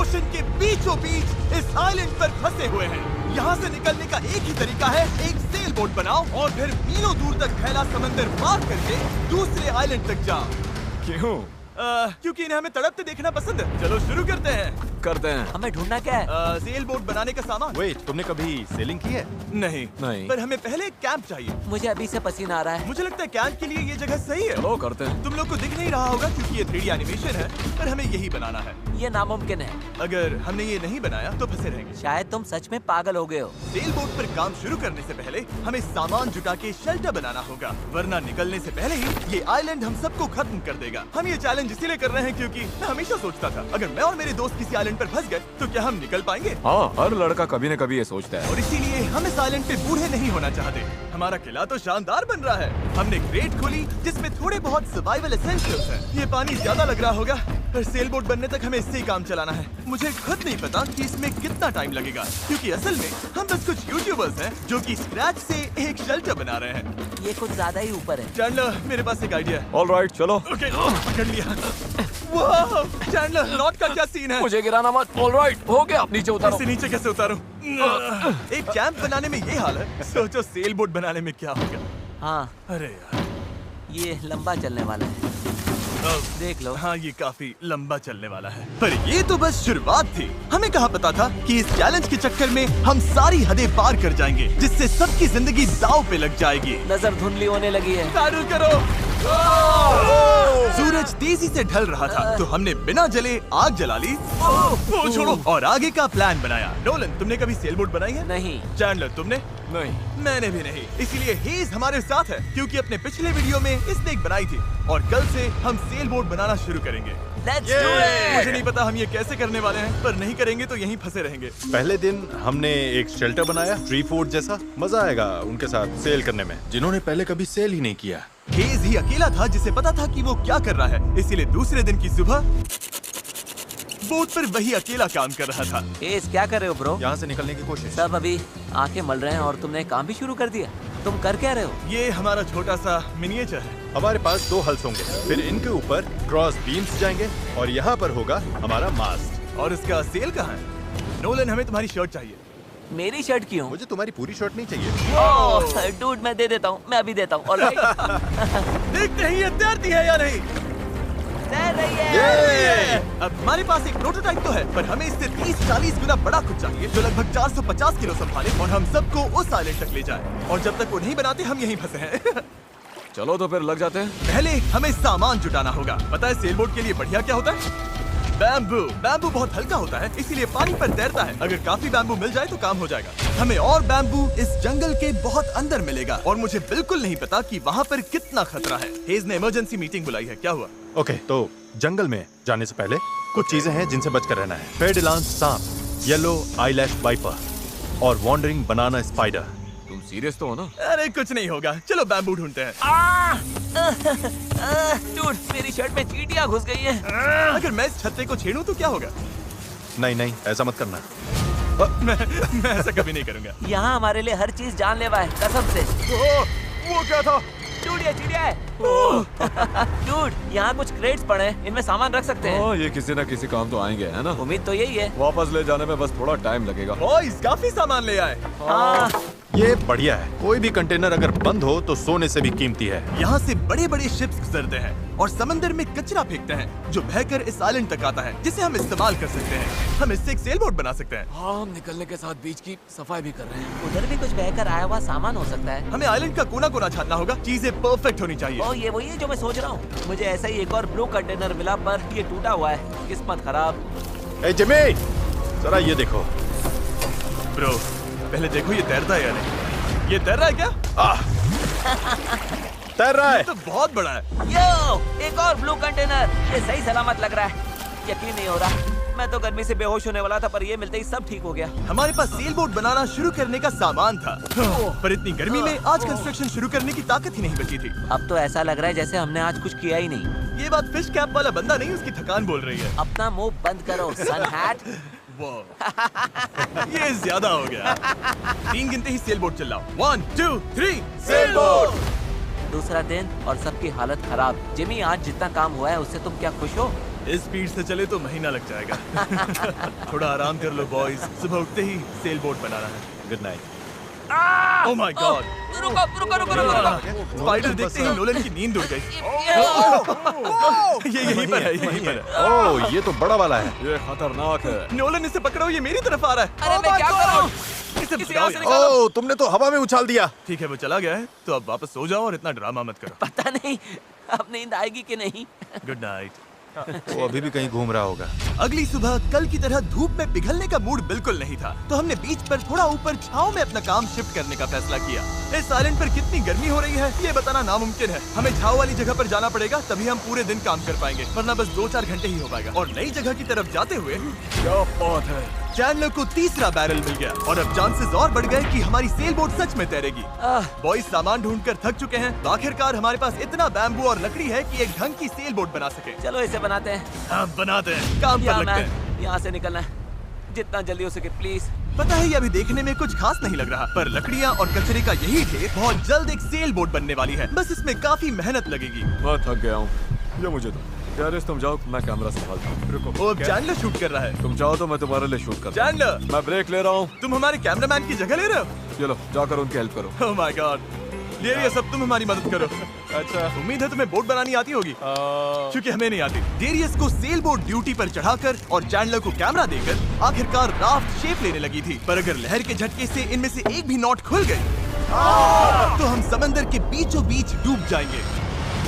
Ocean के बीचों बीच इस आइलैंड पर फंसे हुए हैं। यहाँ से निकलने का एक ही तरीका है, एक सेल बोट बनाओ और फिर मीलों दूर तक फैला समंदर पार करके दूसरे आइलैंड तक जाओ। क्यों? क्योंकि इन्हें हमें तड़पते देखना पसंद है। चलो शुरू करते हैं। हमें ढूंढना क्या है? सेल बोट बनाने का सामान। वेट, तुमने कभी सेलिंग की है? नहीं, पर हमें पहले एक कैंप चाहिए। मुझे अभी से पसीना आ रहा है। मुझे लगता है कैंप के लिए ये जगह सही है। चलो करते हैं। तुम लोग को दिख नहीं रहा होगा क्योंकि ये 3D एनिमेशन है, पर हमें यही बनाना है। ये नामुमकिन है। अगर हमने ये नहीं बनाया तो फंसे रहेंगे। शायद तुम सच में पागल हो गए हो। सेल बोट पर काम शुरू करने से पहले हमें सामान जुटा के शेल्टर बनाना होगा, वरना निकलने से पहले ही ये आइलैंड हम सबको खत्म कर देगा। हम ये चैलेंज इसीलिए कर रहे हैं क्योंकि मैं हमेशा सोचता था अगर मैं और मेरे दोस्त किसी आइलैंड पर फंस गए तो क्या हम निकल पाएंगे? हाँ, हर लड़का कभी न कभी ये सोचता है। और इसीलिए हम इस आइलैंड पे बूढ़े नहीं होना चाहते। हमारा किला तो शानदार बन रहा है। हमने क्रेट खोली जिसमें थोड़े बहुत सर्वाइवल एसेंशियल्स हैं। ये पानी ज्यादा लग रहा होगा, पर सेल बोट बनने तक हमें इससे ही काम चलाना है। मुझे खुद नहीं पता कि इसमें कितना टाइम लगेगा, क्योंकि असल में हम बस कुछ यूट्यूबर्स हैं जो कि स्क्रैच से एक शेल्टर बना रहे हैं। ये कुछ ज्यादा ही ऊपर है। चैंडलर, मेरे पास एक आइडिया है। ऑलराइट, चलो। ओके, पकड़ लिया। वाह, चैंडलर, नॉट का क्या सीन है? मुझे गिराना मत। ऑलराइट, हो गया, नीचे उतारो। इससे नीचे कैसे उतारूं? एक कैंप बनाने में ये हाल है, सोचो सेल बोट बनाने में क्या होगा। हाँ, अरे यार, ये लंबा चलने वाला है। देख लो। हाँ, ये काफी लंबा चलने वाला है, पर ये तो बस शुरुआत थी। हमें कहाँ पता था कि इस चैलेंज के चक्कर में हम सारी हदें पार कर जाएंगे, जिससे सबकी जिंदगी दांव पे लग जाएगी। नजर धुंधली होने लगी है। तारुल करो। सूरज तेजी से ढल रहा था, तो हमने बिना जले आग जला ली। वो छोड़ो, और आगे का प्लान बनाया। नोलन, तुमने कभी सेल बोट बनाई है? नहीं। चैंडलर, तुमने? नहीं। मैंने भी नहीं। इसीलिए हेज हमारे साथ है, क्योंकि अपने पिछले वीडियो में इसने एक बनाई थी, और कल से हम सेल बोट बनाना शुरू करेंगे। Let's do it! मुझे नहीं पता हम ये कैसे करने वाले हैं, पर नहीं करेंगे तो यहीं फंसे रहेंगे। पहले दिन हमने एक शेल्टर बनाया, ट्री फोर्ट जैसा। मजा आएगा उनके साथ सेल करने में, जिन्होंने पहले कभी सेल ही नहीं किया। हेज ही अकेला था जिसे पता था कि वो क्या कर रहा है, इसीलिए दूसरे दिन की सुबह बोट पर वही अकेला काम कर रहा था। हेज, क्या कर रहे हो ब्रो? यहाँ से निकलने की कोशिश। सब अभी आंखें मल रहे हैं और तुमने काम भी शुरू कर दिया। तुम कर क्या रहे हो? ये हमारा छोटा सा मिनिएचर है। हमारे पास 2 हल्स होंगे, फिर इनके ऊपर क्रॉस बीम्स जाएंगे और यहाँ पर होगा हमारा मास्ट। और इसका सेल कहाँ है? नोलन, हमें तुम्हारी शर्ट चाहिए। मेरी शर्ट क्यों? मुझे तुम्हारी पूरी शर्ट नहीं चाहिए। डूड, मैं दे देता हूँ, मैं अभी देता हूँ। ऑलराइट। देखते ही ये तैरती है या नहीं। तैर रही है। अब हमारे पास एक प्रोटोटाइप तो है, पर हमें इससे 30-40 गुना बड़ा कुछ चाहिए, जो लगभग 450 किलो संभाले और हम सबको उस आइलैंड तक ले जाए। और जब तक वो नहीं बनाते, हम यहीं फंसे हैं। चलो तो फिर लग जाते हैं। पहले हमें सामान जुटाना होगा। पता है सेल बोट के लिए बढ़िया क्या होता है? बैम्बू। बैम्बू बहुत हल्का होता है, इसीलिए पानी पर तैरता है। अगर काफी बैम्बू मिल जाए तो काम हो जाएगा। हमें और बैम्बू इस जंगल के बहुत अंदर मिलेगा, और मुझे बिल्कुल नहीं पता कि वहाँ पर कितना खतरा है। हेज ने इमरजेंसी मीटिंग बुलाई है, क्या हुआ? ओके, तो जंगल में जाने से पहले कुछ चीजें हैं जिनसे बचकर रहना है। फेडिलांस सांप, येलो आईलैश वाइपर और वॉन्डरिंग बनाना स्पाइडर। तुम सीरियस तो हो ना? अरे कुछ नहीं होगा, चलो बैम्बू ढूंढते हैं। डूड, मेरी शर्ट में चींटियां घुस गई हैं। अगर मैं इस छत्ते को छेड़ूं तो क्या होगा? नहीं नहीं, ऐसा मत करना। मैं ऐसा कभी नहीं करूंगा। यहाँ हमारे लिए हर चीज जानलेवा है, कसम से। वो क्या था? डूड, ये चिड़िया है। डूड, यहाँ कुछ क्रेट्स पड़े हैं, इनमें सामान रख सकते हैं। हाँ, ये किसी न किसी काम तो आएंगे, है ना? उम्मीद तो यही है। वापस ले जाने में बस थोड़ा टाइम लगेगा। बॉयज, काफी सामान ले आए। हाँ। ये बढ़िया है। कोई भी कंटेनर अगर बंद हो तो सोने से भी कीमती है। यहाँ से बड़े बड़े शिप्स गुजरते हैं और समंदर में कचरा फेंकते हैं, जो बहकर इस आइलैंड तक आता है, जिसे हम इस्तेमाल कर सकते हैं। हम इससे एक सेल बोट बना सकते हैं। हाँ, हम निकलने के साथ बीच की सफाई भी कर रहे हैं। उधर भी कुछ बहकर आया हुआ सामान हो सकता है। हमें आइलैंड का कोना कोना छानना होगा, चीजें परफेक्ट होनी चाहिए। ओ, ये वही है जो मैं सोच रहा हूँ। मुझे ऐसा ही एक और ब्लू कंटेनर मिला, पर ये टूटा हुआ है। किस्मत खराब। ए जिमी, जरा ये देखो। ब्रो, पहले देखो ये तैरता है या नहीं। ये तैर रहा है क्या? तैर रहा है। तो बहुत बड़ा है। यो, एक और ब्लू कंटेनर। ये सही सलामत लग रहा है। यकीन नहीं हो रहा। मैं तो गर्मी से बेहोश होने वाला था, पर ये मिलते ही सब ठीक हो गया। हमारे पास सेल बोट बनाना शुरू करने का सामान था, पर इतनी गर्मी में आज कंस्ट्रक्शन शुरू करने की ताकत ही नहीं बची थी। अब तो ऐसा लग रहा है जैसे हमने आज कुछ किया ही नहीं। ये बात फिश कैप वाला बंदा नहीं, उसकी थकान बोल रही है। अपना मुंह बंद करो, सन हैट। ये ज्यादा हो गया। 3 गिनते ही सेल बोट चलाओ। 1 2 3 सेल बोट। दूसरा दिन और सबकी हालत खराब। जिमी, आज जितना काम हुआ है उससे तुम क्या खुश हो? इस स्पीड से चले तो महीना लग जाएगा। थोड़ा आराम कर लो बॉयज, सुबह उठते ही सेल बोट बनाना है। Good night. Oh my God, रुको रुको रुको रुको। स्पाइडर देखते ही नोलन की नींद उड़ गई। ये यहीं पर है, यहीं पर है। ओह, ये तो बड़ा वाला है। ये खतरनाक है। नोलन इसे पकड़ो, ये मेरी तरफ आ रहा है। अरे मैं क्या कर रहा हूँ? इसे किसी भगाओ और से यार। निकालो। ओह, तुमने तो हवा में उछाल दिया। ठीक है, वो चला गया है, तो अब वापस सो जाओ और इतना ड्रामा मत करो। पता नहीं अब नींद आएगी कि नहीं। Good night. वो अभी भी कहीं घूम रहा होगा। अगली सुबह कल की तरह धूप में पिघलने का मूड बिल्कुल नहीं था, तो हमने बीच पर थोड़ा ऊपर छांव में अपना काम शिफ्ट करने का फैसला किया। इस आइलैंड पर कितनी गर्मी हो रही है ये बताना नामुमकिन है। हमें छांव वाली जगह पर जाना पड़ेगा, तभी हम पूरे दिन काम कर पाएंगे, वरना बस 2-4 घंटे ही हो पाएगा। और नई जगह की तरफ जाते हुए क्या बात है। चैंडलर को तीसरा बैरल मिल गया और अब चांसेस और बढ़ गए कि हमारी सेल बोट सच में तैरेगी। बॉयज सामान ढूंढकर थक चुके हैं, तो आखिरकार हमारे पास इतना बैम्बू और लकड़ी है कि एक ढंग की सेल बोट बना सके। चलो इसे बनाते हैं। हाँ, बनाते हैं, काम पर लगते हैं। यहाँ से निकलना है जितना जल्दी हो सके प्लीज। पता है ये अभी देखने में कुछ खास नहीं लग रहा, पर लकड़ियाँ और कचरे का यही ढेर बहुत जल्द एक सेल बोट बनने वाली है। बस इसमें काफी मेहनत लगेगी। मैं थक गया हूँ, ये मुझे दो। गैरेज तुम जाओ, मैं कैमरा संभालता हूँ। रुको, वो अब चैंडलर शूट कर रहा है। तुम जाओ तो मैं तुम्हारे लिए शूट कर। चैंडलर, मैं ब्रेक ले रहा हूँ। तुम हमारे कैमरामैन की जगह ले रहे हो? चलो जाकर उनकी हेल्प करो। ओह माय गॉड, डेरियस अब तुम हमारी मदद करो। अच्छा। उम्मीद है तुम्हें बोट बनानी आती होगी, क्योंकि हमें नहीं आती। डेरियस को सेल बोट ड्यूटी पर चढ़ाकर और चैंडलर को कैमरा देकर आखिरकार राफ्ट शेप लेने लगी थी, पर अगर लहर के झटके से इनमें से एक भी नॉट खुल गई तो हम समंदर के बीचों बीच डूब जाएंगे।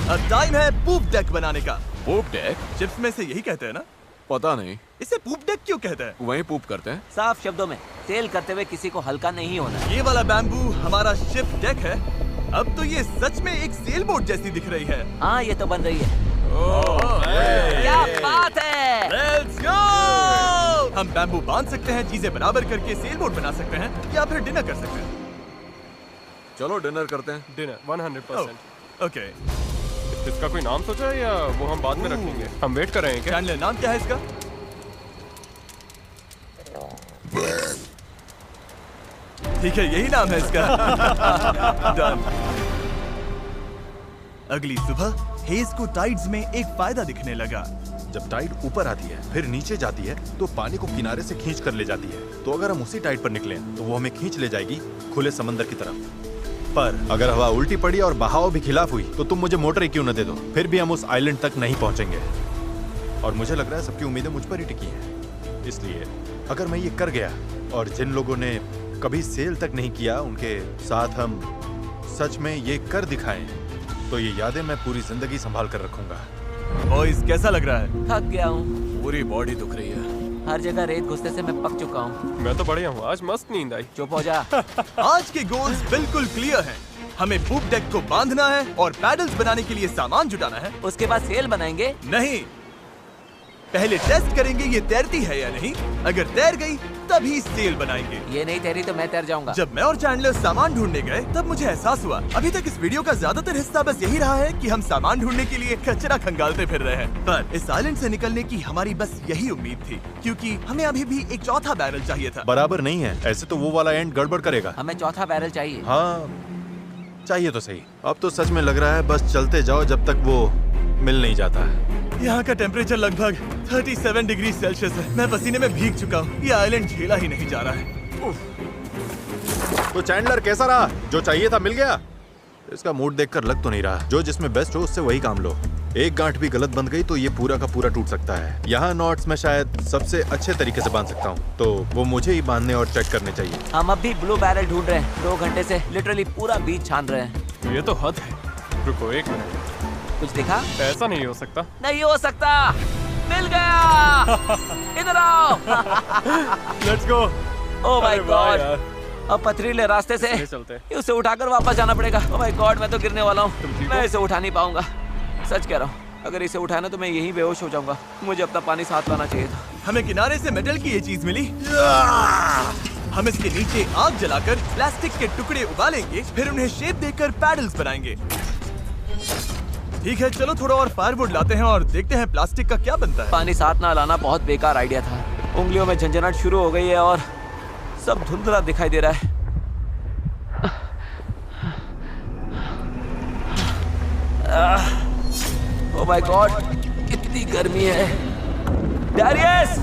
अब टाइम है पूप डेक बनाने का। पूप डेक? शिप्स में से यही कहते हैं ना? पता नहीं, इसे पूप डेक क्यों कहते हैं? वहीं पूप करते हैं। साफ शब्दों में सेल करते हुए किसी को हल्का नहीं होना। ये वाला बैम्बू हमारा शिप डेक है। अब तो ये सच में एक सेल बोट जैसी दिख रही है। हाँ ये तो बन रही है। क्या बात है। Let's go! हम बैम्बू बांध सकते हैं, चीजें बराबर करके सेल बोट बना सकते हैं, या फिर डिनर कर सकते हैं। चलो डिनर करते हैं। डिनर 100%। ओके, इसका कोई नाम सोचा है या वो हम बाद में रख लेंगे? हम वेट कर रहे हैं क्या? चैंडलर नाम क्या है इसका? ठीक है, यही नाम है इसका। Done. अगली सुबह हेज को टाइड्स में एक फायदा दिखने लगा। जब टाइड ऊपर आती है फिर नीचे जाती है तो पानी को किनारे से खींच कर ले जाती है। तो अगर हम उसी टाइड पर निकलें तो वो हमें खींच ले जाएगी खुले समंदर की तरफ। पर अगर हवा उल्टी पड़ी और बहाव भी खिलाफ हुई तो तुम मुझे मोटर ही क्यों न दे दो, फिर भी हम उस आइलैंड तक नहीं पहुंचेंगे। और मुझे लग रहा है सबकी उम्मीदें मुझ पर ही टिकी हैं। इसलिए अगर मैं ये कर गया और जिन लोगों ने कभी सेल तक नहीं किया उनके साथ हम सच में ये कर दिखाएं, तो ये यादें मैं पूरी जिंदगी संभाल कर रखूंगा। बॉयज कैसा लग रहा है? थक गया हूँ, पूरी बॉडी दुख रही है। हर जगह रेत घुसने से मैं पक चुका हूँ। मैं तो बढ़िया हूँ, आज मस्त नींद आई। चुप हो जा। आज के गोल्स बिल्कुल क्लियर हैं। हमें पूप डेक को बांधना है और पैडल्स बनाने के लिए सामान जुटाना है। उसके बाद सेल बनाएंगे। नहीं, पहले टेस्ट करेंगे ये तैरती है या नहीं। अगर तैर गई तभी सेल बनाएंगे। ये नहीं तैरी तो मैं तैर जाऊंगा। जब मैं और चैंडलर सामान ढूंढने गए तब मुझे एहसास हुआ अभी तक इस वीडियो का ज्यादातर हिस्सा बस यही रहा है कि हम सामान ढूंढने के लिए कचरा खंगालते फिर रहे हैं। पर इस आइलैंड से निकलने की हमारी बस यही उम्मीद थी, क्योंकि हमें अभी भी एक चौथा बैरल चाहिए था। बराबर नहीं है, ऐसे तो वो वाला एंड गड़बड़ करेगा। हमें चौथा बैरल चाहिए। हाँ चाहिए तो सही। अब तो सच में लग रहा है बस चलते जाओ जब तक वो मिल नहीं जाता है। यहाँ का टेम्परेचर लगभग 37 डिग्री सेल्सियस है। मैं पसीने में भीग चुका हूँ। ये आइलैंड झेला ही नहीं जा रहा है। तो चैंडलर कैसा रहा? जो चाहिए था मिल गया? इसका मूड देखकर लग तो नहीं रहा। जो जिसमें बेस्ट हो उससे वही काम लो। एक गांठ भी गलत बंध गई तो ये पूरा का पूरा टूट सकता है। यहाँ नॉट्स में शायद सबसे अच्छे तरीके से बांध सकता हूँ, तो वो मुझे ही बांधने और चेक करने चाहिए। हम अब भी ब्लू बैरल ढूंढ रहे हैं। 2 घंटे से लिटरली पूरा बीच छान रहे हैं। ये तो हद है। रुको 1 मिनट, कुछ दिखा? ऐसा नहीं हो सकता। नहीं हो सकता। मिल गया। इधर आओ। Let's go. ओह माय अरे वाह गॉड। यार। अब पथरीले रास्ते से चलते। उसे उठाकर वापस जाना पड़ेगा। ओह माय गॉड, मैं तो गिरने वाला हूँ। तुम ठीक मैं हो? इसे उठा नहीं पाऊंगा। सच कह रहा हूँ, अगर इसे उठाना तो मैं यहीं बेहोश हो जाऊंगा। मुझे अपना पानी साथ लाना चाहिए था। हमें किनारे से मेटल की ये चीज मिली। हम इसके नीचे आग जलाकर प्लास्टिक के टुकड़े उबालेंगे, फिर उन्हें शेप देकर पैडल्स बनाएंगे। ठीक है, चलो थोड़ा और फायरवुड लाते हैं और देखते हैं प्लास्टिक का क्या बनता है। पानी साथ ना लाना बहुत बेकार आइडिया था। उंगलियों में झंझनाहट शुरू हो गई है और सब धुंधला दिखाई दे रहा है। ओह माय गॉड, कितनी गर्मी है। डैरियस!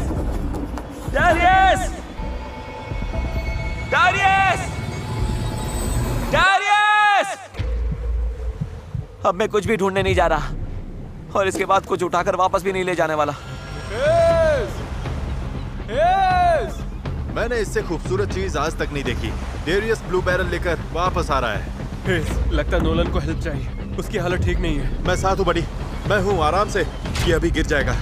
डैरियस! डैरियस! डैरियस! अब मैं कुछ भी ढूंढने नहीं जा रहा और इसके बाद कुछ उठाकर वापस भी नहीं ले जाने वाला। मैंने इससे खूबसूरत चीज आज तक नहीं देखी। डेरियस ब्लू बैरल लेकर वापस आ रहा है। लगता है नोलन को हेल्प चाहिए, उसकी हालत ठीक नहीं है। मैं साथ हूँ बड़ी, मैं हूँ आराम से। ये अभी गिर जाएगा।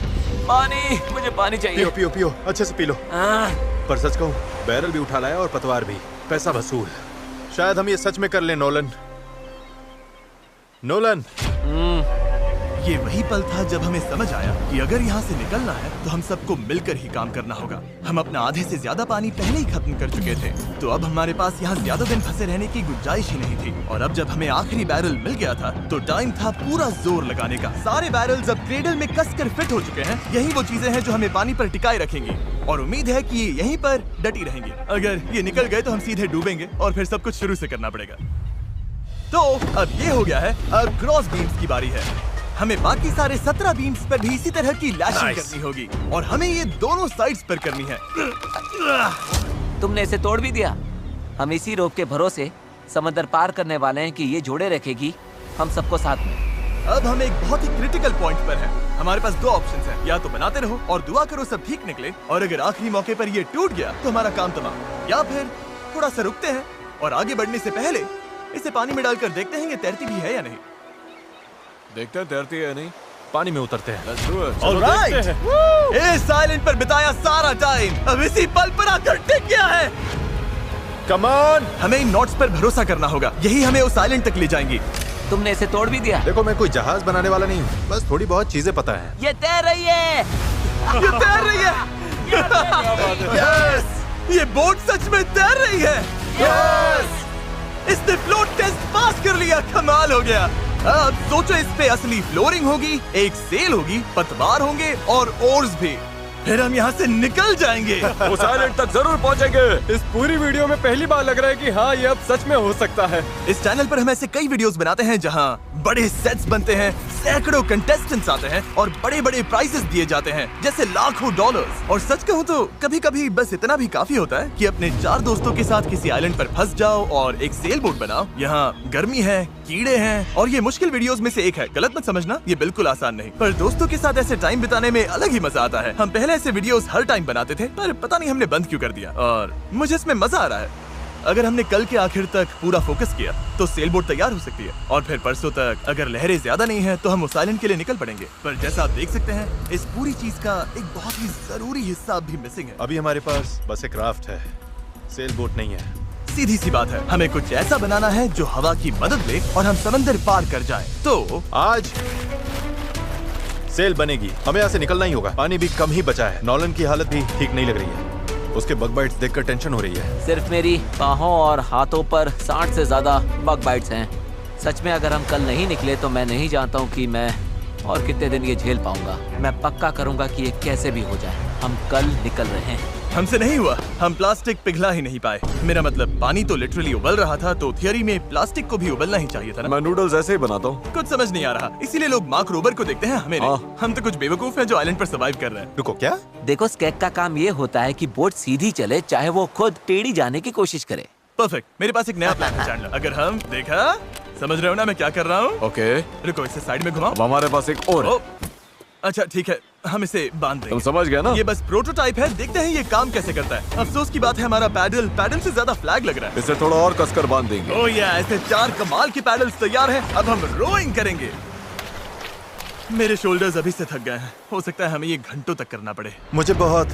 पानी, मुझे पानी चाहिए। पियो पियो पियो, अच्छे से पी लो। पर सच कहूँ, बैरल भी उठा लाया और पतवार भी। पैसा वसूल। शायद हम ये सच में कर लें नोलन। नोलन। ये वही पल था जब हमें समझ आया कि अगर यहाँ से निकलना है तो हम सबको मिलकर ही काम करना होगा। हम अपना आधे से ज्यादा पानी पहले ही खत्म कर चुके थे, तो अब हमारे पास यहाँ ज्यादा दिन फंसे रहने की गुंजाइश ही नहीं थी। और अब जब हमें आखिरी बैरल मिल गया था तो टाइम था पूरा जोर लगाने का। सारे बैरल्स अब क्रेडल में कसकर फिट हो चुके हैं। यही वो चीजें हैं जो हमें पानी पर टिकाए रखेंगी और उम्मीद है कि ये यहीं पर डटी रहेंगी। अगर ये निकल गए तो हम सीधे डूबेंगे और फिर सब कुछ शुरू से करना पड़ेगा। तो अब ये हो गया है, अब क्रॉस बीम्स की बारी है। हमें बाकी सारे 17 बीम्स पर भी इसी तरह की लैशिंग करनी होगी और हमें ये दोनों साइड्स पर करनी है। तुमने इसे तोड़ भी दिया। हम इसी रोप के भरोसे समंदर पार करने वाले हैं कि ये जोड़े रखेगी हम सबको साथ में। अब हम एक बहुत ही क्रिटिकल पॉइंट पर हैं। हमारे पास दो ऑप्शंस हैं, या तो बनाते रहो और दुआ करो सब ठीक निकले, और अगर आखिरी मौके पर ये टूट गया तो हमारा काम तमाम। या फिर थोड़ा सा रुकते हैं और आगे बढ़ने से पहले इसे पानी में डालकर देखते हैं ये तैरती भी है या नहीं। देखते हैं तैरती है या नहीं। पानी में उतरते हैं। Let's do it. ऑलराइट, इस आइलैंड पर बिताया सारा टाइम अब इसी पल पर आकर टिक गया है। Come on. हमें इन नोट्स पर भरोसा करना होगा, यही हमें उस आइलैंड तक ले जाएंगी। तुमने इसे तोड़ भी दिया। देखो, मैं कोई जहाज बनाने वाला नहीं हूँ, बस थोड़ी बहुत चीजें पता है। ये तैर रही है। ये तैर रही है। यस, ये बोट सच में तैर रही है। यस, इसने फ्लोट टेस्ट पास कर लिया। कमाल हो गया। अब सोचो, इस पे असली फ्लोरिंग होगी, एक सेल होगी, पतवार होंगे और ओर्स भी। फिर हम यहाँ से निकल जाएंगे। उस आइलैंड तक जरूर पहुंचेंगे। इस पूरी वीडियो में पहली बार लग रहा है कि हाँ, ये अब सच में हो सकता है। इस चैनल पर हम ऐसे कई वीडियोस बनाते हैं जहाँ बड़े सेट्स बनते हैं, सैकड़ों कंटेस्टेंट्स आते हैं और बड़े बड़े प्राइजेस दिए जाते हैं, जैसे लाखों डॉलर्स। और सच कहूँ तो कभी कभी बस इतना भी काफी होता है कि अपने 4 दोस्तों के साथ किसी आइलैंड पर फंस जाओ और एक सेल बोट बनाओ। यहाँ गर्मी है, कीड़े हैं और ये मुश्किल वीडियोस में से एक है। गलत मत समझना, ये बिल्कुल आसान नहीं, पर दोस्तों के साथ ऐसे टाइम बिताने में अलग ही मजा आता है। हम पहले ऐसे वीडियोस हर टाइम बनाते थे, पर पता नहीं हमने बंद क्यों कर दिया, और मुझे इसमें मजा आ रहा है। अगर हमने कल के आखिर तक पूरा फोकस किया तो सेल बोट तैयार हो सकती है, और फिर परसों तक अगर लहरें ज्यादा नहीं है तो हम उस आइलैंड के लिए निकल पड़ेंगे। पर जैसा आप देख सकते हैं, इस पूरी चीज का एक बहुत ही जरूरी हिस्सा भी मिसिंग है। अभी हमारे पास बस एक राफ्ट है, सेल बोट नहीं है। सीधी सी बात है, हमें कुछ ऐसा बनाना है जो हवा की मदद ले और हम समंदर पार कर जाएं। तो आज सेल बनेगी, हमें यहाँ से निकलना ही होगा। पानी भी कम ही बचा है। नॉलन की हालत भी ठीक नहीं लग रही है, उसके बग बाइट्स देखकर टेंशन हो रही है। सिर्फ मेरी बाहों और हाथों पर 60 से ज्यादा बग बाइट्स हैं। सच में अगर हम कल नहीं निकले तो मैं नहीं जानता हूँ कि मैं और कितने दिन ये झेल पाऊंगा। मैं पक्का करूंगा कि ये कैसे भी हो जाए। हम कल निकल रहे हैं। हमसे नहीं हुआ, हम प्लास्टिक पिघला ही नहीं पाए। मेरा मतलब पानी तो लिटरली उबल रहा था, तो थियरी में प्लास्टिक को भी उबलना ही चाहिए था ना। मैं नूडल्स ऐसे ही बनाता हूँ। कुछ समझ नहीं आ रहा, इसीलिए लोग मार्क रोबर को देखते हैं, हमें नहीं। हम तो कुछ बेवकूफ हैं जो आइलैंड पर सर्वाइव कर रहे हैं। रुको, क्या? देखो, स्केक का काम ये होता है कि बोट सीधी चले, चाहे वो खुद टेढ़ी जाने की कोशिश करे। परफेक्ट, मेरे पास एक नया प्लान है चैंडलर। अगर हम देखा, समझ रहे हो ना मैं क्या कर रहा हूँ? ओके, रुको, इसे साइड में घुमाओ। अब हमारे पास एक और है। ओ, अच्छा ठीक है, हम इसे बांध देंगे। तुम समझ गया ना? ये बस प्रोटोटाइप है, देखते हैं ये काम कैसे करता है। अफसोस की बात है, हमारा पैडल से ज्यादा फ्लैग लग रहा है। इसे थोड़ा और कसकर बांध देंगे। ओह या, ऐसे 4 कमाल के पैडल्स तैयार हैं। अब हम रोइंग करेंगे। मेरे शोल्डर्स अभी से थक गए हैं, हो सकता है हमें ये घंटों तक करना पड़े। मुझे बहुत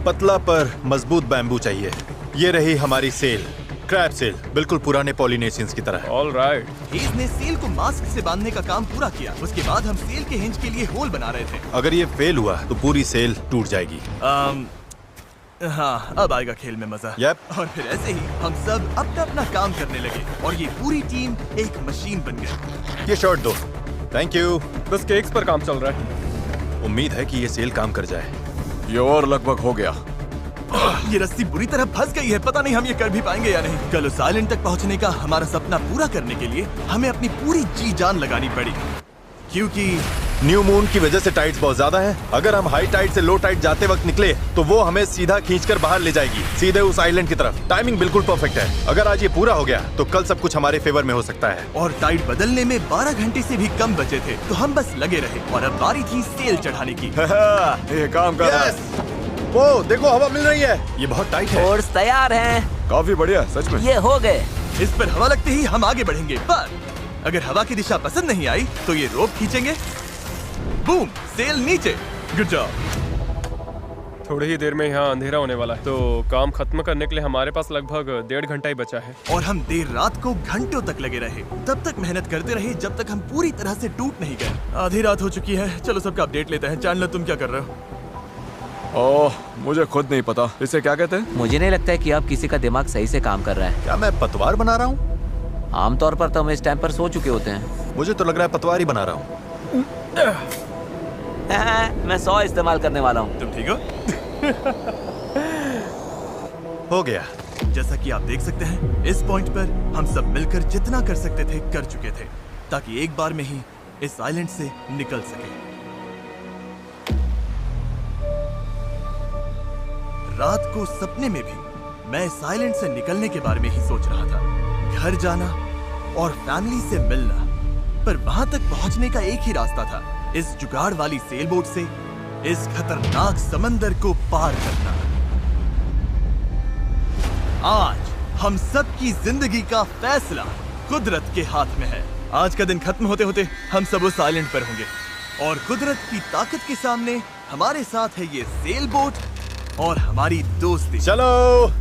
पतला पर मजबूत बैम्बू चाहिए। ये रही हमारी सेल, क्रैब सेल, बिल्कुल पुराने पॉलिनेशियंस की तरह। All right. हेज ने सेल को मास्क से बांधने का काम पूरा किया। उसके बाद हम सेल के हिंज के लिए होल बना रहे थे। अगर ये फेल हुआ तो पूरी सेल टूट जाएगी। हाँ, अब आएगा खेल में मजा। Yep. और फिर ऐसे ही हम सब अपना अपना काम करने लगे और ये पूरी टीम एक मशीन बन गई। ये शॉट दो। Thank you. बस केक्स पर काम चल रहा है। उम्मीद है कि ये सेल काम कर जाए। ये और लगभग हो गया। ये रस्सी बुरी तरह फंस गई है, पता नहीं हम ये कर भी पाएंगे या नहीं। कल उस आइलैंड तक पहुंचने का हमारा सपना पूरा करने के लिए हमें अपनी पूरी जी जान लगानी पड़ी, क्योंकि न्यू मून की वजह से टाइड्स बहुत ज्यादा हैं। अगर हम हाई टाइड से लो टाइड जाते वक्त निकले तो वो हमें सीधा खींचकर बाहर ले जाएगी, सीधे उस आइलैंड की तरफ। टाइमिंग बिल्कुल परफेक्ट है। अगर आज ये पूरा हो गया तो कल सब कुछ हमारे फेवर में हो सकता है। और टाइड बदलने में 12 घंटे से भी कम बचे थे, तो हम बस लगे रहे और अब बारी थी सेल चढ़ाने की। ये काम कर रहा है। Yes! वो देखो हवा मिल रही है। ये बहुत टाइट है। ओर्स तैयार हैं। काफी बढ़िया, सच में। ये हो गए। इस पर हवा लगते ही हम आगे बढ़ेंगे, पर अगर हवा की दिशा पसंद नहीं आई तो ये रोप खींचेंगे। बूम, सेल नीचे। Good job. थोड़ी ही देर में यहाँ अंधेरा होने वाला है, तो काम खत्म करने के लिए हमारे पास लगभग 1.5 घंटा ही बचा है। और हम देर रात को घंटों तक लगे रहे, तब तक मेहनत करते रहे जब तक हम पूरी तरह से टूट नहीं गए। आधी रात हो चुकी है, चलो सबका अपडेट लेते हैं। चैंडलर, तुम क्या कर रहे हो? ओह, मुझे खुद नहीं पता इसे क्या कहते हैं। मुझे नहीं लगता है कि अब किसी का दिमाग सही से काम कर रहा है। क्या मैं पतवार बना रहा हूँ? आमतौर पर तो हम इस टाइम पर सो चुके होते हैं। मुझे तो लग रहा है पतवार ही बना रहा हूँ। मैं 100 इस्तेमाल करने वाला हूँ। तुम ठीक हो? हो गया। जैसा कि आप देख सकते हैं, इस पॉइंट पर हम सब मिलकर जितना कर सकते थे कर चुके थे, ताकि एक बार में ही इस आइलैंड से निकल सके। रात को सपने में भी मैं इस आइलैंड से निकलने के बारे में ही सोच रहा था। घर जाना और फैमिली से मिलना, पर वहां तक पहुंचने का एक ही रास्ता था, इस जुगाड़ वाली सेल बोट से इस खतरनाक समंदर को पार करना। आज हम सब की जिंदगी का फैसला कुदरत के हाथ में है। आज का दिन खत्म होते होते हम सब उस आइलैंड पर होंगे, और कुदरत की ताकत के सामने हमारे साथ है ये सेल बोट और हमारी दोस्ती। चलो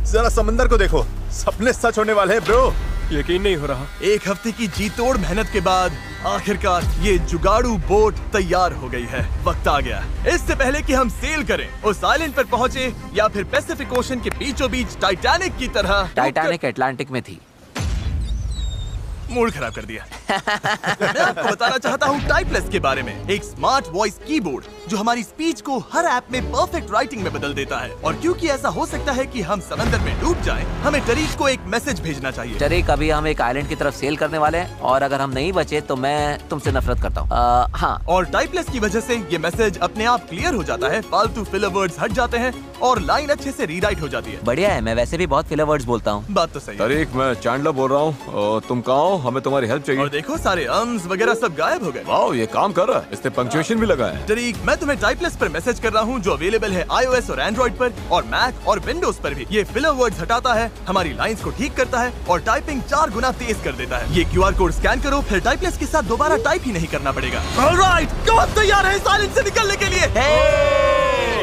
जरा समंदर को देखो, सपने सच होने वाले हैं ब्रो। यकीन नहीं हो रहा। एक हफ्ते की जी तोड़ मेहनत के बाद आखिरकार ये जुगाड़ू बोट तैयार हो गई है। वक्त आ गया, इससे पहले कि हम सेल करें, उस आइलैंड पर पहुंचे या फिर पैसिफिक ओशन के बीचों बीच टाइटैनिक की तरह। टाइटैनिक अटलांटिक में थी। मूड खराब कर दिया। मैं आपको बताना चाहता हूँ टाइपलेस के बारे में, एक स्मार्ट वॉइस कीबोर्ड जो हमारी स्पीच को हर ऐप में परफेक्ट राइटिंग में बदल देता है। और क्योंकि ऐसा हो सकता है कि हम समंदर में डूब जाएं, हमें टरीक को एक मैसेज भेजना चाहिए। टरीक, अभी हम एक आइलैंड की तरफ सेल करने वाले हैं, और अगर हम नहीं बचे तो मैं तुमसे नफरत करता हूँ। हाँ। और टाइपलेस की वजह से ये मैसेज अपने आप क्लियर हो जाता है, फालतू फिलर वर्ड्स हट जाते हैं और लाइन अच्छे से रीराइट हो जाती है। बढ़िया है, मैं वैसे भी बहुत फिलर वर्ड्स बोलता हूँ। बात तो सही है। तरीक, मैं चैंडलर बोल रहा हूँ। तुम कहाँ हो? हमें तुम्हारी हेल्प चाहिए। और देखो सारे अम्स वगैरह सब गायब हो गए। वाओ, ये काम कर रहा है। इसने पंक्चुएशन भी लगा है। टरीक, मैं तुम्हें टाइपलेस पर मैसेज कर रहा हूँ जो अवेलेबल है iOS और एंड्रॉइड पर, और मैक और विंडोज पर भी। ये फिलर वर्ड्स हटाता है, हमारी लाइंस को ठीक करता है और टाइपिंग 4 गुना तेज कर देता है। ये QR कोड स्कैन करो, फिर टाइपलेस के साथ दोबारा टाइप ही नहीं करना पड़ेगा। ऑलराइट, कौन तैयार है इस आइलैंड से निकलने के लिए?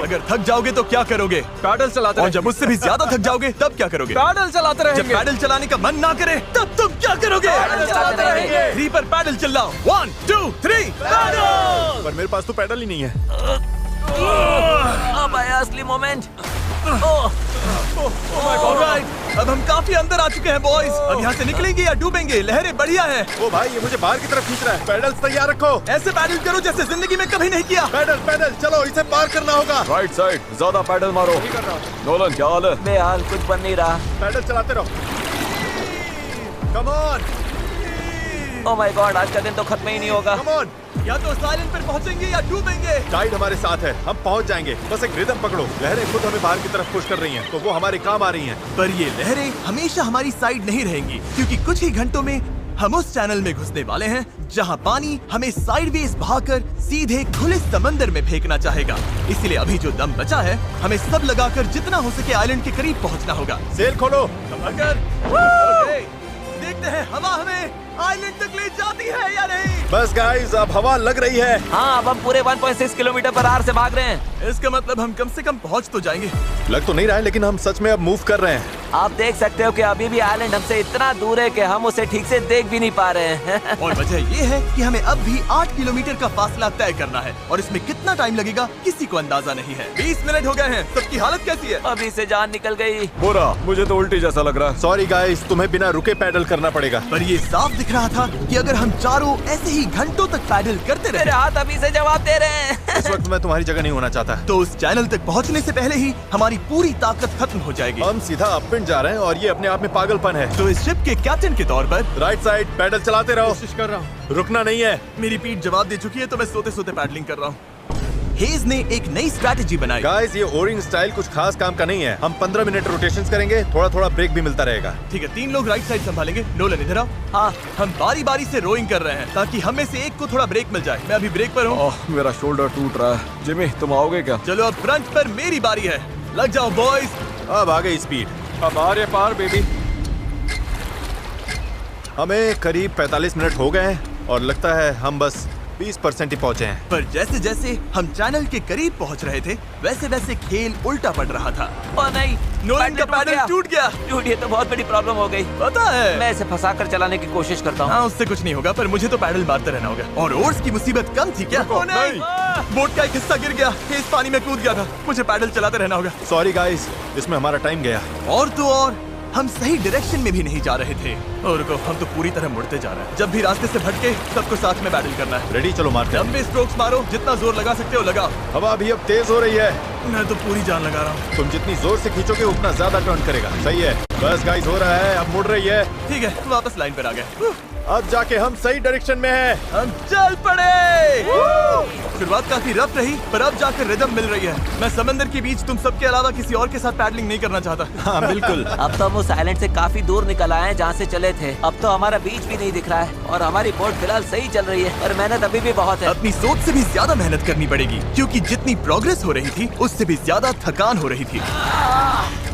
अगर थक जाओगे तो क्या करोगे? पैडल चलाते और जब उससे भी ज्यादा थक जाओगे तब क्या करोगे? पैडल चलाते जब रहेंगे। पैडल चलाने का मन ना करे तब तुम क्या करोगे? पैडल चलाते रहेंगे। 3 पर पैडल चिल्लाओ। 1 2 3 पैडल। पर मेरे पास तो पैडल ही नहीं है। अब आया असली मोमेंट। ऑलराइट, अब हम काफी अंदर आ चुके हैं बॉयज। अब यहाँ से निकलेंगे या डूबेंगे? लहरें बढ़िया हैं। ओ भाई, ये मुझे बाहर की तरफ खींच रहा है। पैडल्स तैयार रखो। ऐसे पैडल करो जैसे जिंदगी में कभी नहीं किया। पैडल पैडल, चलो इसे पार करना होगा। राइट साइड, ज्यादा पैडल मारो। नोलन, क्या हाल है? बेहाल, कुछ बन नहीं रहा। पैडल चलाते रहो। Come on, oh my God, आज का दिन तो खत्म ही नहीं होगा। Come on. या तो साइलेंट पर पहुंचेंगे या डूबेंगे। टाइड हमारे साथ है, हम पहुंच जाएंगे। बस एक रिदम पकड़ो। लहरें खुद हमें बाहर की तरफ पुश कर रही हैं, तो वो हमारे काम आ रही हैं। पर ये लहरें हमेशा हमारी साइड नहीं रहेंगी, क्योंकि कुछ ही घंटों में हम उस चैनल में घुसने वाले हैं जहां पानी हमें साइडवेज बहाकर सीधे खुले समंदर में फेंकना चाहेगा। इसलिए अभी जो दम बचा है, हमें सब लगाकर जितना हो सके आइलैंड के करीब पहुंचना होगा। सेल खोलो। ओके, देखते हैं हवा हमें आइलैंड तक ले जाती है या नहीं। बस गाइस, अब हवा लग रही है। हाँ, अब हम पूरे 1.6 किलोमीटर पर आवर से भाग रहे हैं। इसका मतलब हम कम से कम पहुंच तो जाएंगे। लग तो नहीं रहा है, लेकिन हम सच में अब मूव कर रहे हैं। आप देख सकते हो कि अभी भी आइलैंड हमसे इतना दूर है कि हम उसे ठीक से देख भी नहीं पा रहे हैं। और वजह ये है कि हमें अब भी 8 किलोमीटर का फासला तय करना है, और इसमें कितना टाइम लगेगा किसी को अंदाजा नहीं है। 20 मिनट हो गए हैं। सबकी हालत कैसी है? अभी से जान निकल गई। बुरा, मुझे तो उल्टी जैसा लग रहा है। सॉरी गाइस, तुम्हें बिना रुके पैडल करना पड़ेगा। पर ये साफ दिख रहा था कि अगर हम चारों ऐसे ही घंटों तक पैडल करते मेरे रहे हाथ अभी से जवाब दे रहे हैं। इस वक्त मैं तुम्हारी जगह नहीं होना चाहता। तो उस चैनल तक पहुंचने से पहले ही हमारी पूरी ताकत खत्म हो जाएगी। हम सीधा अपविंड जा रहे हैं और ये अपने आप में पागलपन है। तो इस शिप के कैप्टन के तौर पर राइट साइड पैडल चलाते रहो। कोशिश कर रहा हूँ। रुकना नहीं है। मेरी पीठ जवाब दे चुकी है तो मैं सोते सोते पैडलिंग कर रहा हूँ। हेज ने एक नई स्ट्रैटेजी बनाई। गाइस, ये ओरिंग स्टाइल कुछ खास काम का नहीं है। हम 15 मिनट रोटेशंस करेंगे, थोड़ा थोड़ा ब्रेक भी मिलता रहेगा। ठीक है, 3 लोग राइट साइड संभालेंगे। नोलन इधर आओ। हाँ, हम बारी बारी से रोइंग कर रहे हैं ताकि हम में से एक को थोड़ा ब्रेक मिल जाए। मैं अभी ब्रेक पर हूँ। ओह, मेरा शोल्डर टूट रहा है। जिमी, तुम आओगे क्या? चलो अब फ्रंट पर मेरी बारी है। लग जाओ बॉयज। अब आ गई स्पीड। अब आ रहे पार बेबी। हमें करीब 45 मिनट हो गए हैं और लगता है हम बस 20% ही पहुंचे हैं। पर जैसे जैसे हम चैनल के करीब पहुंच रहे थे वैसे वैसे खेल उल्टा पड़ रहा था। ओ नहीं, नोलन का पैडल टूट गया। टूट, ये तो बहुत बड़ी प्रॉब्लम हो गई। पता है, मैं इसे फंसा कर चलाने की कोशिश करता हूँ। हाँ, उससे कुछ नहीं होगा, पर मुझे तो पैडल मारते रहना होगा। और ओर्स की मुसीबत कम थी क्या? ओ नहीं, बोट का एक हिस्सा गिर गया। इस पानी में कूद गया था। मुझे पैडल चलाते रहना होगा। सॉरी गाइस, इसमें हमारा टाइम गया। और तो और हम सही डायरेक्शन में भी नहीं जा रहे थे। और रुको, हम तो पूरी तरह मुड़ते जा रहे हैं। जब भी रास्ते से भटके सबको साथ में पैडल करना है। रेडी, चलो मारते हैं। लंबे स्ट्रोक्स मारो, जितना जोर लगा सकते हो लगाओ। हवा भी अब तेज हो रही है। मैं तो पूरी जान लगा रहा हूँ। तुम जितनी जोर से खींचोगे उतना ज्यादा टर्न करेगा। सही है, बस गाइस हो रहा है, अब मुड़ रही है। ठीक है, वापस लाइन पर आ गए। अब जाके हम सही डायरेक्शन में हैं। हम चल पड़े। शुरुआत काफी रफ रही, पर अब जाकर रिदम मिल रही है। मैं समंदर के बीच तुम सबके अलावा किसी और के साथ पैडलिंग नहीं करना चाहता। हाँ बिल्कुल। अब तो हम उस आइलैंड से काफी दूर निकल आए हैं जहाँ से चले थे। अब तो हमारा बीच भी नहीं दिख रहा है और हमारी बोट फिलहाल सही चल रही है, पर मेहनत अभी भी बहुत है। अपनी सोच से भी ज्यादा मेहनत करनी पड़ेगी, क्योंकि जितनी प्रोग्रेस हो रही थी उससे भी ज्यादा थकान हो रही थी।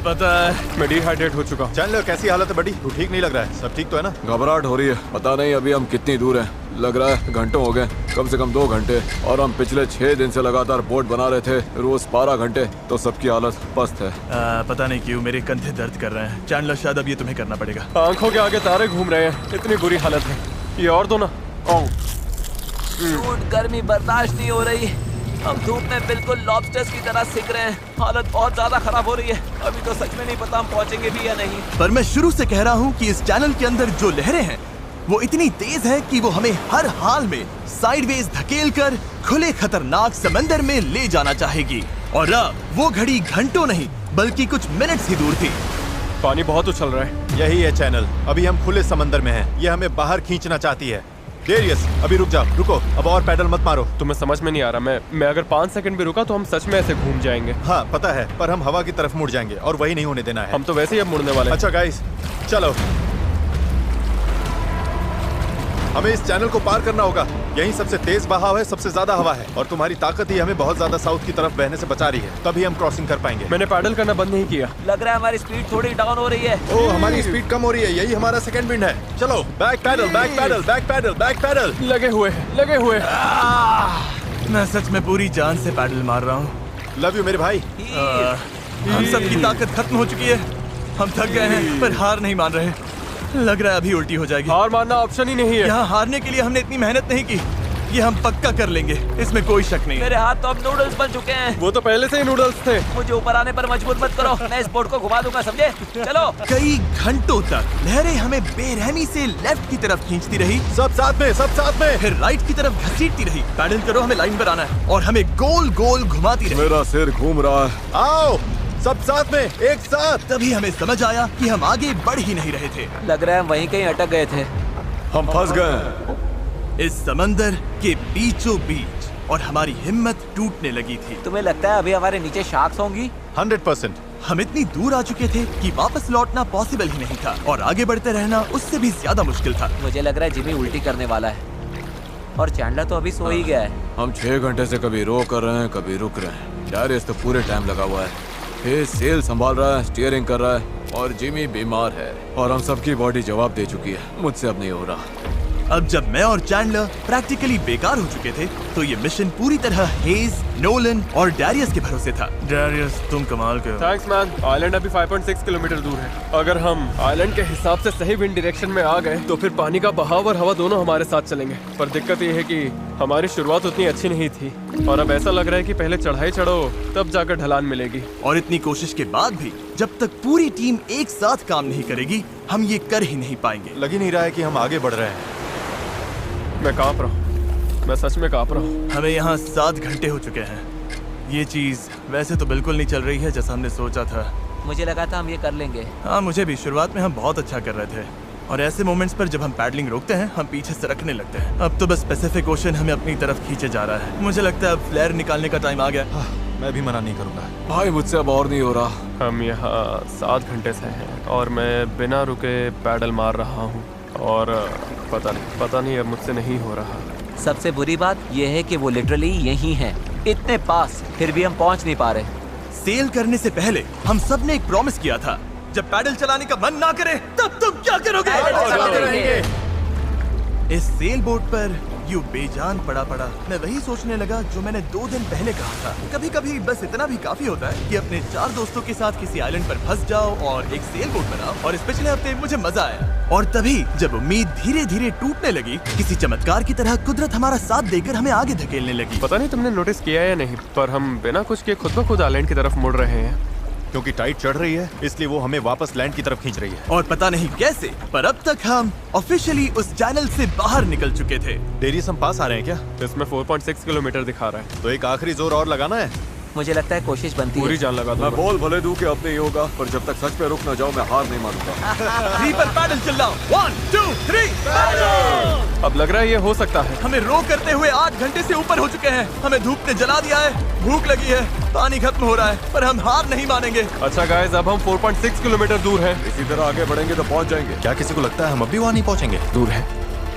पता है, मैं डिहाइड्रेट हो चुका हूँ। चैनलर, कैसी हालत है बड़ी? तू ठीक नहीं लग रहा है। सब ठीक तो है ना? घबराहट हो रही है। पता नहीं अभी हम कितनी दूर हैं। लग रहा है घंटों हो गए, कम से कम 2 घंटे। और हम पिछले 6 दिन से लगातार बोट बना रहे थे, रोज 12 घंटे। तो सबकी हालत पस्त है। पता नहीं क्यों मेरे कंधे दर्द कर रहे हैं। चैंडलर, शायद अब ये तुम्हें करना पड़ेगा। आंखों के आगे तारे घूम रहे हैं। इतनी बुरी हालत है। ये और दो ना। शूट, गर्मी बर्दाश्त नहीं हो रही। हम धूप में बिल्कुल लॉबस्टर्स की तरह सिक रहे हैं। हालत बहुत ज्यादा खराब हो रही है। अभी तो सच में नहीं पता हम पहुंचेंगे भी या नहीं। पर मैं शुरू से कह रहा हूँ कि इस चैनल के अंदर जो लहरें हैं वो इतनी तेज है कि वो हमें हर हाल में साइडवेज धकेल कर खुले खतरनाक समंदर में ले जाना चाहेगी। और अब वो घड़ी घंटों नहीं बल्कि कुछ मिनट्स ही दूर थी। पानी बहुत उछल रहा है। यही है चैनल। अभी हम खुले समंदर में हैं। ये हमें बाहर खींचना चाहती है। डेरियस, अभी रुक जाओ। रुको, अब और पैडल मत मारो। तुम्हें समझ में नहीं आ रहा। मैं अगर 5 सेकंड भी रुका तो हम सच में ऐसे घूम जाएंगे। हाँ पता है, पर हम हवा की तरफ मुड़ जाएंगे और वही नहीं होने देना है। हम तो वैसे ही अब मुड़ने वाले हैं। अच्छा गाइस, चलो। हमें इस चैनल को पार करना होगा। यही सबसे तेज बहाव है, सबसे ज्यादा हवा है और तुम्हारी ताकत ही हमें बहुत ज्यादा साउथ की तरफ बहने से बचा रही है। तभी हम क्रॉसिंग कर पाएंगे। मैंने पैडल करना बंद नहीं किया। लग रहा है हमारी स्पीड थोड़ी डाउन हो रही है। ओह, हमारी स्पीड कम हो रही है। यही हमारा सेकंड विंड है। चलो, back paddle, back paddle, back paddle, back paddle. लगे हुए हैं, लगे हुए हैं। मैं सच में पूरी जान से पैडल मार रहा हूँ। लव यू मेरे भाई। हम सबकी ताकत खत्म हो चुकी है। हम थक गए हैं पर हार नहीं मान रहे। लग रहा है अभी उल्टी हो जाएगी। हार मानना ऑप्शन ही नहीं है। यहाँ हारने के लिए हमने इतनी मेहनत नहीं की। ये हम पक्का कर लेंगे, इसमें कोई शक नहीं। मेरे हाथ तो अब नूडल्स बन चुके हैं। वो तो पहले से ही नूडल्स थे। मुझे ऊपर आने पर मजबूर मत करो। मैं इस बोट को घुमा दूंगा, समझे? चलो। कई घंटों तक लहरें हमें बेरहमी से लेफ्ट की तरफ खींचती रही, सब साथ में, सब साथ में। फिर राइट की तरफ घसीटती रही। पैडल करो, हमें लाइन पर आना है और हमें गोल गोल घुमाती रही। मेरा सिर घूम रहा है। आओ सब साथ में, एक साथ। तभी हमें समझ आया कि हम आगे बढ़ ही नहीं रहे थे। लग रहा है हम वहीं कहीं अटक गए थे। हम फंस गए हैं। इस समंदर के बीचों बीच और हमारी हिम्मत टूटने लगी थी। तुम्हें लगता है अभी हमारे नीचे शार्क्स होंगी? 100%। हम इतनी दूर आ चुके थे कि वापस लौटना पॉसिबल ही नहीं था और आगे बढ़ते रहना उससे भी ज्यादा मुश्किल था। मुझे लग रहा है जिमी उल्टी करने वाला है और चैंडलर तो अभी सो ही गया है। हम 6 घंटे से कभी रो कर रहे हैं, कभी रुक रहे हैं। डैरियस तो पूरे टाइम लगा हुआ है। हे सेल संभाल रहा है, स्टीयरिंग कर रहा है और जिमी बीमार है और हम सबकी बॉडी जवाब दे चुकी है। मुझसे अब नहीं हो रहा। अब जब मैं और चैंडलर प्रैक्टिकली बेकार हो चुके थे तो ये मिशन पूरी तरह हेज, नोलन और डैरियस के भरोसे था। डैरियस, तुम कमाल के हो। Thanks man. आइलैंड अभी 5.6 किलोमीटर दूर है। अगर हम आइलैंड के हिसाब से सही विंड डायरेक्शन में आ गए तो फिर पानी का बहाव और हवा दोनों हमारे साथ चलेंगे। पर दिक्कत ये है कि हमारी शुरुआत उतनी अच्छी नहीं थी और अब ऐसा लग रहा है कि पहले चढ़ाई चढ़ो तब जाकर ढलान मिलेगी। और इतनी कोशिश के बाद भी जब तक पूरी टीम एक साथ काम नहीं करेगी हम ये कर ही नहीं पाएंगे। लग ही नहीं रहा है कि हम आगे बढ़ रहे हैं। मैं कांप रहा हूँ, मैं सच में कांप रहा हूँ। हमें यहाँ 7 घंटे हो चुके हैं। ये चीज वैसे तो बिल्कुल नहीं चल रही है जैसा हमने सोचा था। मुझे लगा था हम ये कर लेंगे। हाँ, मुझे भी। शुरुआत में हम बहुत अच्छा कर रहे थे और ऐसे मोमेंट्स पर जब हम पैडलिंग रोकते हैं हम पीछे सरकने लगते हैं। अब तो बस पैसिफिक ओशन हमें अपनी तरफ खींचे जा रहा है। मुझे लगता है अब फ्लेयर निकालने का टाइम आ गया। मैं भी मना नहीं करूंगा। भाई मुझसे अब और नहीं हो रहा। हम यहाँ 7 घंटे से हैं और मैं बिना रुके पैडल मार रहा हूँ और पता नहीं अब मुझसे नहीं हो रहा। सबसे बुरी बात यह है कि वो लिटरली यहीं हैं, इतने पास, फिर भी हम पहुंच नहीं पा रहे। सेल करने से पहले हम सब ने एक प्रॉमिस किया था, जब पैडल चलाने का मन ना करे तब तुम क्या करोगे? इस सेल बोट पर यूं बेजान पड़ा मैं वही सोचने लगा जो मैंने 2 दिन पहले कहा था। कभी कभी बस इतना भी काफी होता है कि अपने 4 दोस्तों के साथ किसी आइलैंड पर फंस जाओ और एक सेल बोट बनाओ। और इस पिछले हफ्ते मुझे मजा आया। और तभी जब उम्मीद धीरे धीरे टूटने लगी, किसी चमत्कार की तरह कुदरत हमारा साथ देकर हमें आगे धकेलने लगी। पता नहीं तुमने नोटिस किया या नहीं, पर हम बिना कुछ किए खुद ब खुद आइलैंड की तरफ मुड़ रहे हैं। क्योंकि टाइड चढ़ रही है इसलिए वो हमें वापस लैंड की तरफ खींच रही है। और पता नहीं कैसे, पर अब तक हम ऑफिशियली उस चैनल से बाहर निकल चुके थे। डेरियस हम पास आ रहे हैं क्या? इसमें 4.6 किलोमीटर दिखा रहा है। तो एक आखिरी जोर और लगाना है। मुझे लगता है कोशिश बनती पूरी है। जान लगा मैं दूंगा। बोल भले दूं कि अब नहीं होगा, पर जब तक सच पे रुक ना जाओ मैं हार नहीं मानूंगा। 3 पर पैडल चलाओ। 1 2 3 पैडल। अब लग रहा है ये हो सकता है। हमें रो करते हुए 8 घंटे से ऊपर हो चुके हैं। हमें धूप ने जला दिया है, भूख लगी है, पानी खत्म हो रहा है, पर हम हार नहीं मानेंगे। अच्छा गाइस, अब हम 4.6 किलोमीटर दूर हैं। इसी तरह आगे बढ़ेंगे तो पहुंच जाएंगे। क्या किसी को लगता है हम अभी वहाँ नहीं पहुँचेंगे? दूर है।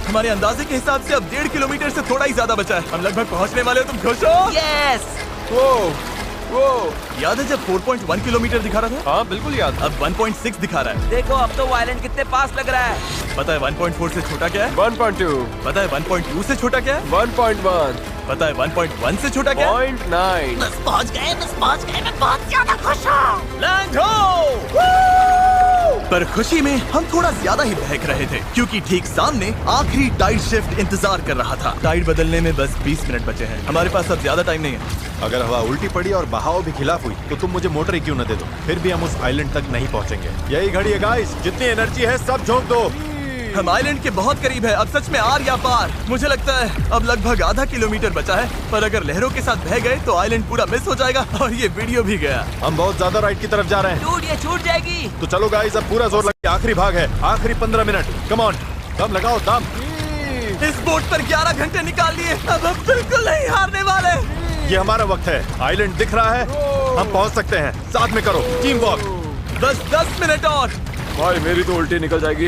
हमारे अंदाजे के हिसाब से अब 1.5 किलोमीटर से थोड़ा ही ज्यादा बचा है। हम लगभग पहुंचने वाले हो। तुम खुश हो? यस! वो याद है जब 4.1 किलोमीटर दिखा रहा था? हाँ बिल्कुल याद। अब 1.6 दिखा रहा है। देखो अब तो वो आइलैंड कितने पास लग रहा है। पता है 1.4 से छोटा क्या है? 1.2, पता है 1.2 से छोटा क्या है? 1.1, पता है 1.1 से छोटा क्या है? 0.9। बस पहुंच गए, मैं बहुत ज्यादा खुश हूँ। लैंड हो! पर खुशी में हम थोड़ा ज्यादा ही बहक रहे थे क्योंकि ठीक सामने आखिरी टाइड शिफ्ट इंतजार कर रहा था। टाइड बदलने में बस 20 मिनट बचे हैं। हमारे पास अब ज्यादा टाइम नहीं है। अगर हवा उल्टी पड़ी और बहाव भी खिलाफ हुई तो तुम मुझे मोटर ही क्यों न दे दो, फिर भी हम उस आइलैंड तक नहीं पहुंचेंगे। यही घड़ी है गाइस, जितनी एनर्जी है सब झोंक दो। हम आइलैंड के बहुत करीब है। अब सच में आर या पार। मुझे लगता है अब लगभग आधा किलोमीटर बचा है, पर अगर लहरों के साथ बह गए तो आइलैंड पूरा मिस हो जाएगा और ये वीडियो भी गया। हम बहुत ज्यादा राइट की तरफ जा रहे हैं। डूड, ये छूट जाएगी। तो चलो गाइस, अब पूरा जोर लगे। आखिरी भाग है, आखिरी 15 मिनट। कम ऑन, दम लगाओ दम। इस बोट पर 11 घंटे निकाल लिए। अब हम बिल्कुल नहीं हारने वाले। ये हमारा वक्त है। आइलैंड दिख रहा है, हम पहुंच सकते हैं। साथ में करो, टीम वर्क। बस 10 मिनट और। भाई मेरी तो उल्टी निकल जाएगी।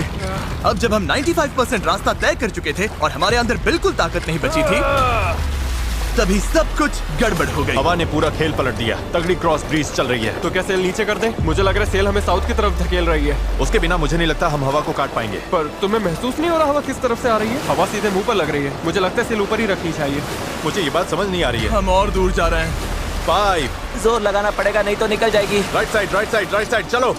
अब जब हम 95% रास्ता तय कर चुके थे और हमारे अंदर बिल्कुल ताकत नहीं बची थी, तभी सब कुछ गड़बड़ हो गई। हवा ने पूरा खेल पलट दिया। तगड़ी क्रॉस ब्रीज चल रही है। तो क्या सेल नीचे कर दें? मुझे लग रहा है सेल हमें साउथ की तरफ धकेल रही है। उसके बिना मुझे नहीं लगता हम हवा को काट पाएंगे। पर तुम्हें महसूस नहीं हो रहा हवा किस तरफ से आ रही है? हवा सीधे मुंह पर लग रही है। मुझे लगता है सेल ऊपर ही रखनी चाहिए। मुझे ये बात समझ नहीं आ रही है। हम और दूर जा रहे हैं। 5 जोर लगाना पड़ेगा नहीं तो निकल जाएगी। Right side, right side, right side, चलो।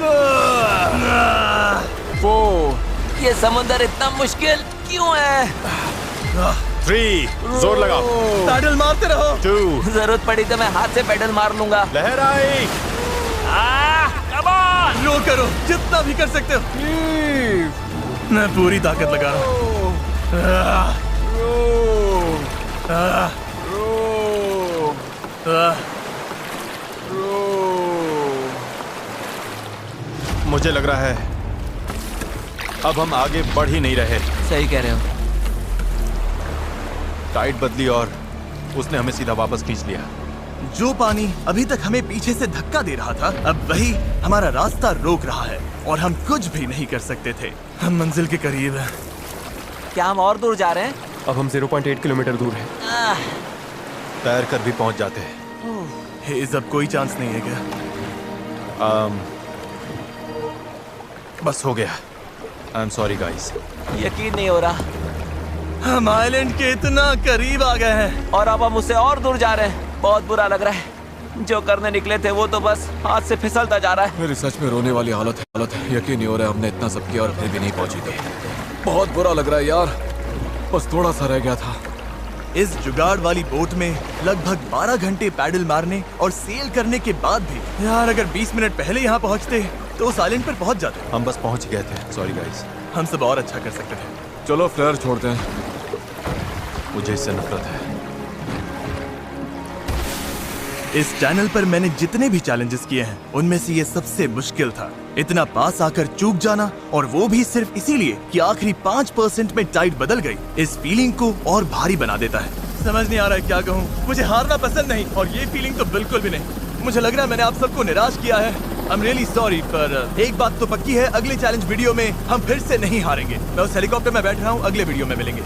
4, ये समुंदर इतना मुश्किल क्यों है? 3, जोर लगाओ। पैडल मारते रहो। 2, जरूरत पड़ी तो मैं हाथ से पेडल मार लूंगा। लहर आई। Come on! रो करो जितना भी कर सकते हो। मैं पूरी ताकत लगा रहा हूँ। मुझे लग रहा है अब हम आगे बढ़ ही नहीं रहे। सही कह रहे हो। टाइड बदली और उसने हमें सीधा वापस खींच लिया। जो पानी अभी तक हमें पीछे से धक्का दे रहा था, अब वही हमारा रास्ता रोक रहा है और हम कुछ भी नहीं कर सकते थे। हम मंजिल के करीब हैं। क्या हम और दूर जा रहे हैं? अब हम 0.8 किलोमीटर दूर हैं। तैर कर भी पहुंच जाते हैं। हेज, अब कोई चांस नहीं है क्या? बस हो गया। I am sorry guys. यकीन नहीं हो रहा। हम आइलैंड के इतना करीब आ गए हैं। और अब हम उससे और दूर जा रहे हैं। बहुत बुरा लग रहा है। जो करने निकले थे वो तो बस हाथ से फिसलता जा रहा है। मेरी सच में रोने वाली हालत है। यकीन नहीं हो रहा है हमने इतना सब किया और फिर भी नहीं पहुंची थी। बहुत बुरा लग रहा है यार। बस थोड़ा सा रह गया था। इस जुगाड़ वाली बोट में लगभग 12 घंटे पैडल मारने और सेल करने के बाद भी यार अगर 20 मिनट पहले यहाँ पहुँचते तो उस आइलैंड पर पहुँच जाते। हम बस पहुंच गए थे। Sorry guys. हम सब और अच्छा कर सकते थे। चलो फ्लेयर छोड़ते हैं। मुझे इससे नफरत है। इस चैनल पर मैंने जितने भी चैलेंजेस किए हैं उनमें से ये सबसे मुश्किल था। इतना पास आकर चूक जाना, और वो भी सिर्फ इसीलिए कि आखिरी 5% में टाइट बदल गई, इस फीलिंग को और भारी बना देता है। समझ नहीं आ रहा है क्या कहूँ। मुझे हारना पसंद नहीं और ये फीलिंग तो बिल्कुल भी नहीं। मुझे लग रहा है मैंने आप सबको निराश किया है। I'm really sorry, पर एक बात तो पक्की है, अगले चैलेंज वीडियो में हम फिर से नहीं हारेंगे। मैं उस हेलीकॉप्टर में बैठ रहा हूँ। अगले वीडियो में मिलेंगे।